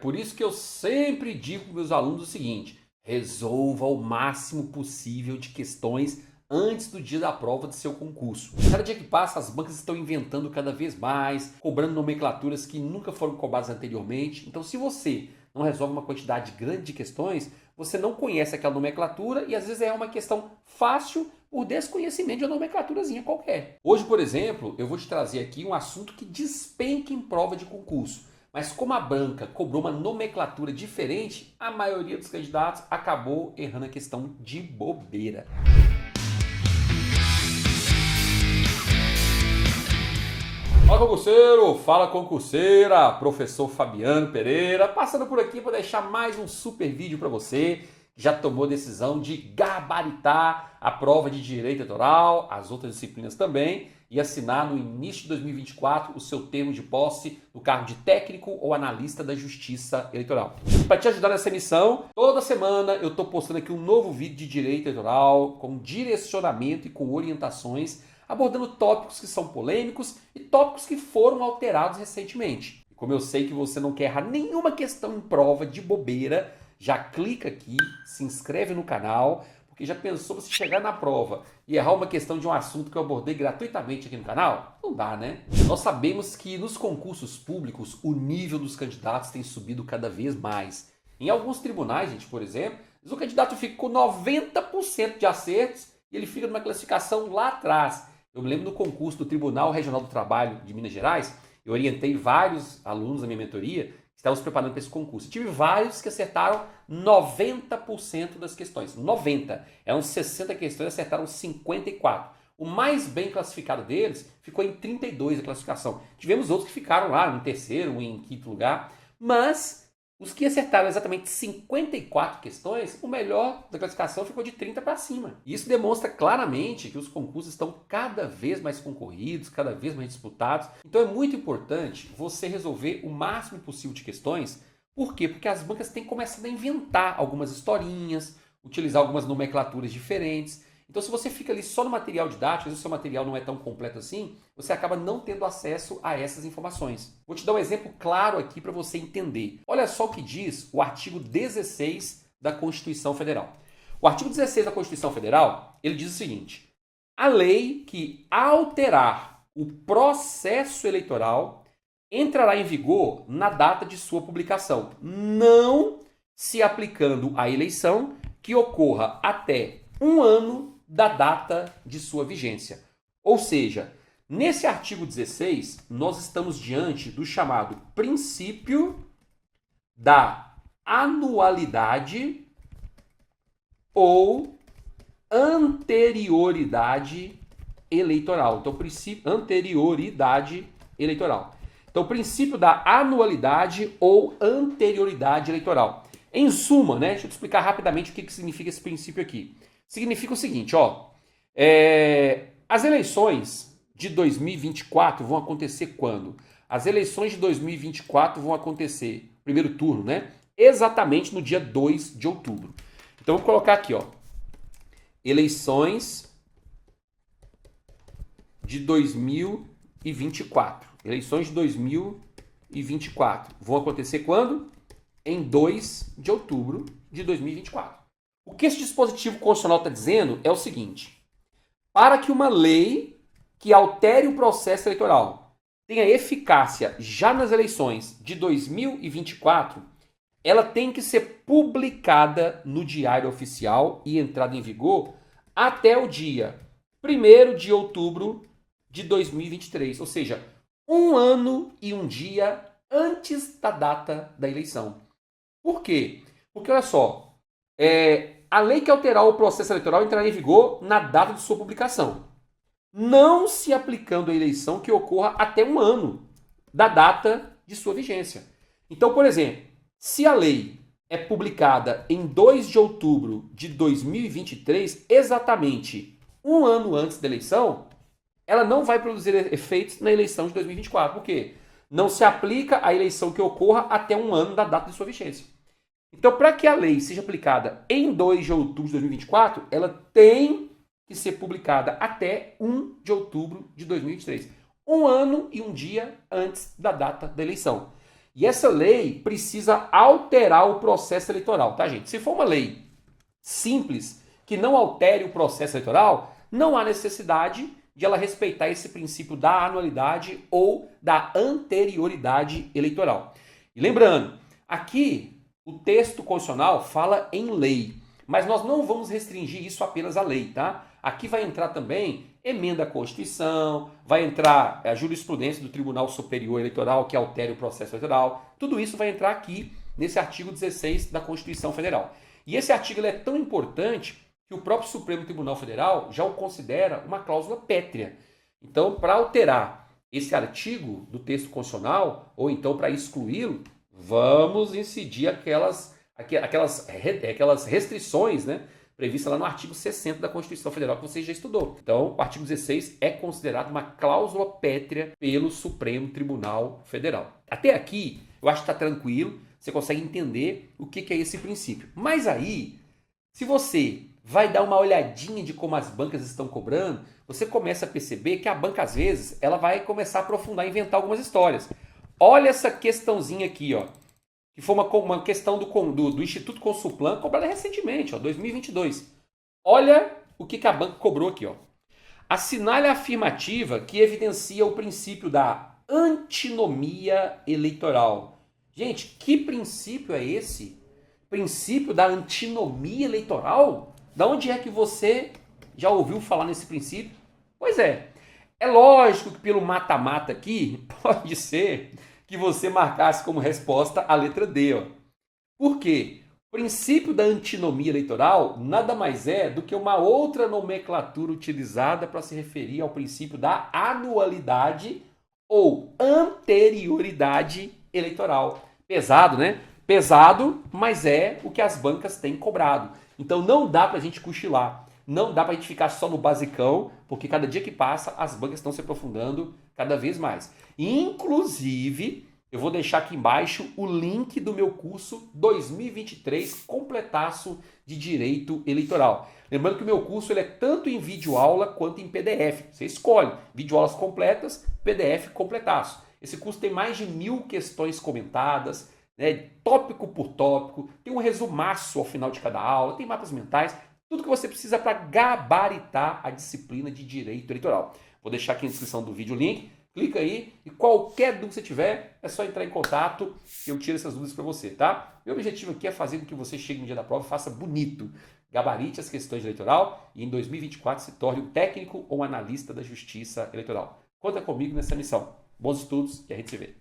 Por isso que eu sempre digo para meus alunos o seguinte: resolva o máximo possível de questões antes do dia da prova do seu concurso. Cada dia que passa, as bancas estão inventando cada vez mais, cobrando nomenclaturas que nunca foram cobradas anteriormente. Então, se você não resolve uma quantidade grande de questões, você não conhece aquela nomenclatura e às vezes é uma questão fácil por desconhecimento de uma nomenclaturazinha qualquer. Hoje, por exemplo, eu vou te trazer aqui um assunto que despenca em prova de concurso. Mas como a banca cobrou uma nomenclatura diferente, a maioria dos candidatos acabou errando a questão de bobeira. Fala concurseiro, fala concurseira, professor Fabiano Pereira, passando por aqui para deixar mais um super vídeo para você que já tomou a decisão de gabaritar a prova de direito eleitoral, as outras disciplinas também, e assinar no início de 2024 o seu termo de posse no cargo de técnico ou analista da Justiça Eleitoral. Para te ajudar nessa missão, toda semana eu estou postando aqui um novo vídeo de direito eleitoral com direcionamento e com orientações, abordando tópicos que são polêmicos e tópicos que foram alterados recentemente. E como eu sei que você não quer errar nenhuma questão em prova de bobeira, já clica aqui, se inscreve no canal, porque já pensou você chegar na prova e errar uma questão de um assunto que eu abordei gratuitamente aqui no canal? Não dá, né? Nós sabemos que nos concursos públicos o nível dos candidatos tem subido cada vez mais. Em alguns tribunais, gente, por exemplo, o candidato fica com 90% de acertos e ele fica numa classificação lá atrás. Eu me lembro do concurso do Tribunal Regional do Trabalho de Minas Gerais, eu orientei vários alunos da minha mentoria que estavam se preparando para esse concurso. Tive vários que acertaram 90% das questões. 90. Eram 60 questões, acertaram 54. O mais bem classificado deles ficou em 32 a classificação. Tivemos outros que ficaram lá em terceiro ou em quinto lugar, mas os que acertaram exatamente 54 questões, o melhor da classificação ficou de 30 para cima. Isso demonstra claramente que os concursos estão cada vez mais concorridos, cada vez mais disputados. Então é muito importante você resolver o máximo possível de questões. Por quê? Porque as bancas têm começado a inventar algumas historinhas, utilizar algumas nomenclaturas diferentes. Então, se você fica ali só no material didático, às vezes o seu material não é tão completo assim, você acaba não tendo acesso a essas informações. Vou te dar um exemplo claro aqui para você entender. Olha só o que diz o artigo 16 da Constituição Federal. O artigo 16 da Constituição Federal, ele diz o seguinte: a lei que alterar o processo eleitoral entrará em vigor na data de sua publicação, não se aplicando à eleição que ocorra até um ano da data de sua vigência. Ou seja, nesse artigo 16, nós estamos diante do chamado princípio da anualidade ou anterioridade eleitoral. Então, princípio anterioridade eleitoral. Então, o princípio da anualidade ou anterioridade eleitoral. Em suma, né, deixa eu te explicar rapidamente o que significa esse princípio aqui. Significa o seguinte, as eleições de 2024 vão acontecer quando? As eleições de 2024 vão acontecer, primeiro turno, né? Exatamente no dia 2 de outubro. Então, vou colocar aqui, eleições de 2024. Eleições de 2024 vão acontecer quando? Em 2 de outubro de 2024. O que esse dispositivo constitucional está dizendo é o seguinte: para que uma lei que altere o processo eleitoral tenha eficácia já nas eleições de 2024, ela tem que ser publicada no Diário Oficial e entrada em vigor até o dia 1º de outubro de 2023, ou seja, um ano e um dia antes da data da eleição. Por quê? Porque, olha só, a lei que alterar o processo eleitoral entrará em vigor na data de sua publicação, não se aplicando à eleição que ocorra até um ano da data de sua vigência. Então, por exemplo, se a lei é publicada em 2 de outubro de 2023, exatamente um ano antes da eleição, ela não vai produzir efeitos na eleição de 2024. Por quê? Não se aplica à eleição que ocorra até um ano da data de sua vigência. Então, para que a lei seja aplicada em 2 de outubro de 2024, ela tem que ser publicada até 1 de outubro de 2023. Um ano e um dia antes da data da eleição. E essa lei precisa alterar o processo eleitoral, tá, gente? Se for uma lei simples, que não altere o processo eleitoral, não há necessidade de ela respeitar esse princípio da anualidade ou da anterioridade eleitoral. E lembrando, aqui o texto constitucional fala em lei, mas nós não vamos restringir isso apenas à lei, tá? Aqui vai entrar também emenda à Constituição, vai entrar a jurisprudência do Tribunal Superior Eleitoral que altere o processo eleitoral. Tudo isso vai entrar aqui nesse artigo 16 da Constituição Federal. E esse artigo ele é tão importante que o próprio Supremo Tribunal Federal já o considera uma cláusula pétrea. Então, para alterar esse artigo do texto constitucional, ou então para excluí-lo, vamos incidir aquelas restrições, né, previstas lá no artigo 60 da Constituição Federal, que você já estudou. Então, o artigo 16 é considerado uma cláusula pétrea pelo Supremo Tribunal Federal. Até aqui, eu acho que está tranquilo, você consegue entender o que é esse princípio. Mas aí, se você vai dar uma olhadinha de como as bancas estão cobrando, você começa a perceber que a banca, às vezes, ela vai começar a aprofundar, inventar algumas histórias. Olha essa questãozinha aqui, ó, que foi uma questão do Instituto Consulplan, cobrada recentemente, ó, 2022. Olha o que a banca cobrou aqui, ó. Assinale a afirmativa que evidencia o princípio da antinomia eleitoral. Gente, que princípio é esse? Princípio da antinomia eleitoral? Da onde é que você já ouviu falar nesse princípio? Pois é lógico que pelo mata-mata aqui, pode ser que você marcasse como resposta a letra D. Ó. Por quê? O princípio da antinomia eleitoral nada mais é do que uma outra nomenclatura utilizada para se referir ao princípio da anualidade ou anterioridade eleitoral. Pesado, né? Pesado, mas é o que as bancas têm cobrado. Então não dá para a gente cochilar, não dá para a gente ficar só no basicão, porque cada dia que passa as bancas estão se aprofundando cada vez mais. Inclusive, eu vou deixar aqui embaixo o link do meu curso 2023 completaço de Direito Eleitoral. Lembrando que o meu curso ele é tanto em videoaula quanto em PDF. Você escolhe videoaulas completas, PDF completaço. Esse curso tem mais de 1000 questões comentadas, né, tópico por tópico, tem um resumaço ao final de cada aula, tem mapas mentais, tudo que você precisa para gabaritar a disciplina de Direito Eleitoral. Vou deixar aqui na descrição do vídeo o link, clica aí e qualquer dúvida que você tiver, é só entrar em contato que eu tiro essas dúvidas para você, tá? Meu objetivo aqui é fazer com que você chegue no dia da prova e faça bonito, gabarite as questões de eleitoral e em 2024 se torne um técnico ou analista da Justiça Eleitoral. Conta comigo nessa missão. Bons estudos e a gente se vê.